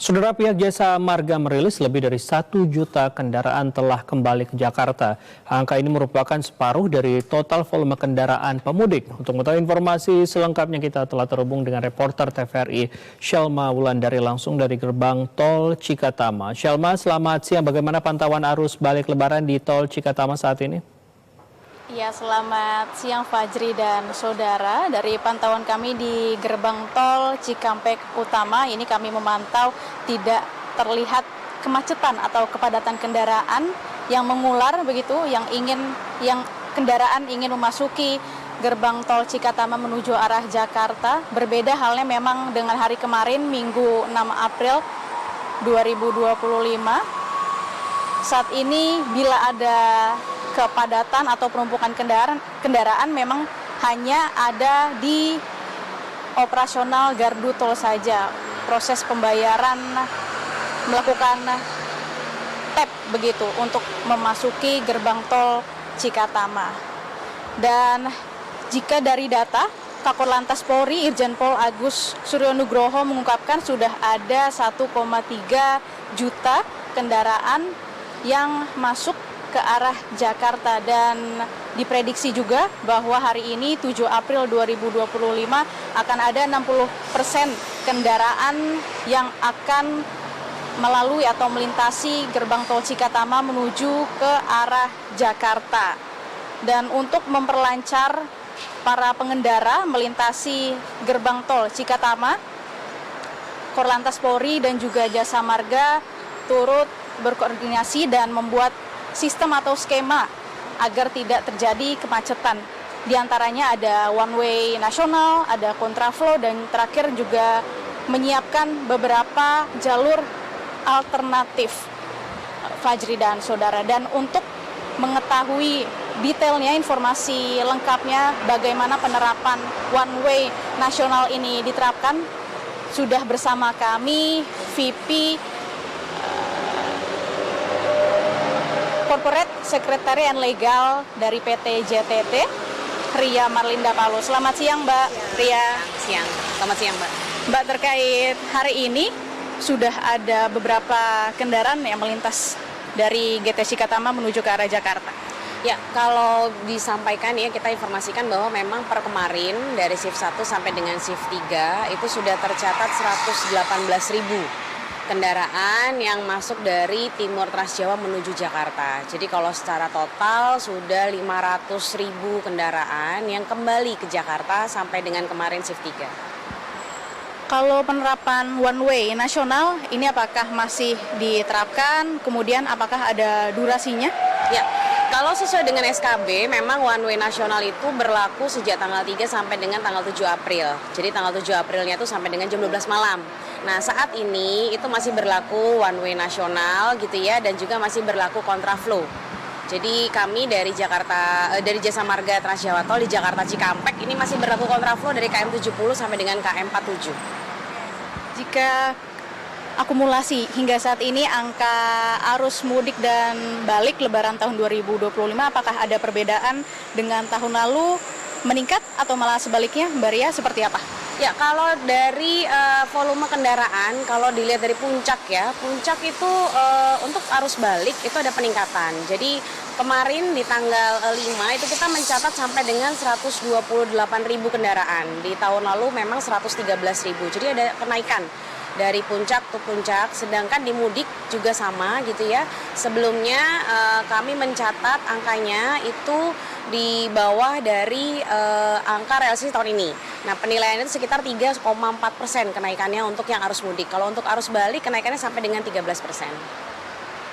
Saudara, pihak Jasa Marga merilis lebih dari 1 juta kendaraan telah kembali ke Jakarta. Angka ini merupakan separuh dari total volume kendaraan pemudik. Untuk mengetahui informasi selengkapnya kita telah terhubung dengan reporter TVRI Shelma Wulandari langsung dari gerbang tol Cikatama. Shelma, selamat siang. Bagaimana pantauan arus balik lebaran di tol Cikatama saat ini? Ya, selamat siang Fajri dan saudara. Dari pantauan kami di gerbang tol Cikampek Utama, ini kami memantau tidak terlihat kemacetan atau kepadatan kendaraan yang mengular begitu, yang kendaraan ingin memasuki gerbang tol Cikatama menuju arah Jakarta. Berbeda halnya memang dengan hari kemarin, Minggu 6 April 2025. Saat ini bila ada kepadatan atau penumpukan kendaraan memang hanya ada di operasional gardu tol saja. Proses pembayaran melakukan tap begitu untuk memasuki gerbang tol Cikatama. Dan jika dari data Kakor Lantas Polri Irjen Pol Agus Suryonugroho mengungkapkan sudah ada 1,3 juta kendaraan yang masuk ke arah Jakarta, dan diprediksi juga bahwa hari ini 7 April 2025 akan ada 60% kendaraan yang akan melalui atau melintasi gerbang tol Cikatama menuju ke arah Jakarta. Dan untuk memperlancar para pengendara melintasi gerbang tol Cikatama, Korlantas Polri dan juga Jasa Marga turut berkoordinasi dan membuat sistem atau skema agar tidak terjadi kemacetan. Di antaranya ada one way nasional, ada kontraflow, dan terakhir juga menyiapkan beberapa jalur alternatif, Fajri dan saudara. Dan untuk mengetahui detailnya, informasi lengkapnya bagaimana penerapan one way nasional ini diterapkan, sudah bersama kami VP Corporate Secretary and Legal dari PT JTT, Ria Marlinda Palo. Selamat siang, Mbak Ria. Selamat siang, Mbak. Mbak, terkait hari ini sudah ada beberapa kendaraan yang melintas dari GT Cikatama menuju ke arah Jakarta. Ya, kalau disampaikan ya, kita informasikan bahwa memang per kemarin dari shift 1 sampai dengan shift 3 itu sudah tercatat 118.000 kendaraan yang masuk dari timur Trans Jawa menuju Jakarta. Jadi kalau secara total sudah 500.000 kendaraan yang kembali ke Jakarta sampai dengan kemarin shift 3. Kalau penerapan one way nasional ini apakah masih diterapkan? Kemudian apakah ada durasinya? Ya, kalau sesuai dengan SKB, memang one way nasional itu berlaku sejak tanggal 3 sampai dengan tanggal 7 April. Jadi tanggal 7 Aprilnya itu sampai dengan jam 12 malam. Nah, saat ini itu masih berlaku one way nasional gitu ya, dan juga masih berlaku kontraflow. Jadi kami dari dari Jasa Marga Trans Jawa Tol di Jakarta Cikampek ini masih berlaku kontraflow dari KM 70 sampai dengan KM 47. Jika akumulasi hingga saat ini angka arus mudik dan balik lebaran tahun 2025, apakah ada perbedaan dengan tahun lalu, meningkat atau malah sebaliknya, Mbak Ria, seperti apa? Ya, kalau dari volume kendaraan, kalau dilihat dari puncak ya, puncak itu untuk arus balik itu ada peningkatan. Jadi kemarin di tanggal 5 itu kita mencatat sampai dengan 128.000 kendaraan. Di tahun lalu memang 113.000. Jadi ada kenaikan dari puncak ke puncak, sedangkan di mudik juga sama gitu ya. Sebelumnya kami mencatat angkanya itu di bawah dari angka realisasi tahun ini. Nah, penilaian itu sekitar 3,4% kenaikannya untuk yang arus mudik. Kalau untuk arus balik kenaikannya sampai dengan 13%.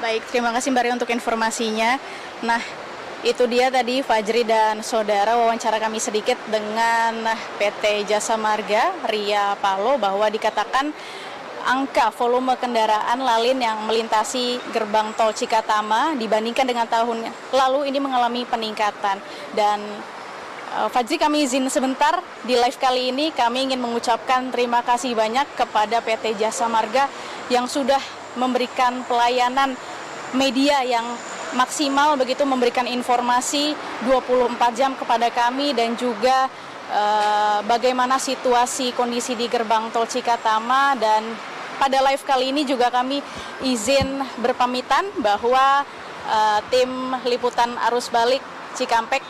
Baik, terima kasih Mbak Ria untuk informasinya. Nah, itu dia tadi Fajri dan saudara wawancara kami sedikit dengan PT Jasa Marga Ria Palo, bahwa dikatakan angka volume kendaraan lalin yang melintasi gerbang tol Cikatama dibandingkan dengan tahun lalu ini mengalami peningkatan. Dan Fajri, kami izin sebentar di live kali ini kami ingin mengucapkan terima kasih banyak kepada PT Jasa Marga yang sudah memberikan pelayanan media yang maksimal begitu, memberikan informasi 24 jam kepada kami, dan juga bagaimana situasi kondisi di gerbang tol Cikatama dan pada live kali ini juga kami izin berpamitan bahwa tim liputan arus balik Cikampek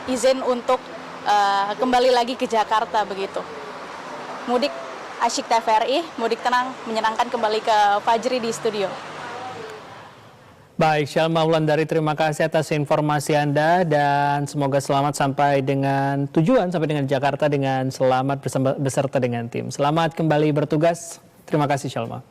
izin untuk kembali lagi ke Jakarta begitu. Mudik asyik TVRI, mudik tenang, menyenangkan, kembali ke Fajri di studio. Baik, Syalma Wulandari, terima kasih atas informasi Anda dan semoga selamat sampai dengan tujuan, sampai dengan Jakarta dengan selamat beserta dengan tim. Selamat kembali bertugas. Terima kasih, Syalma.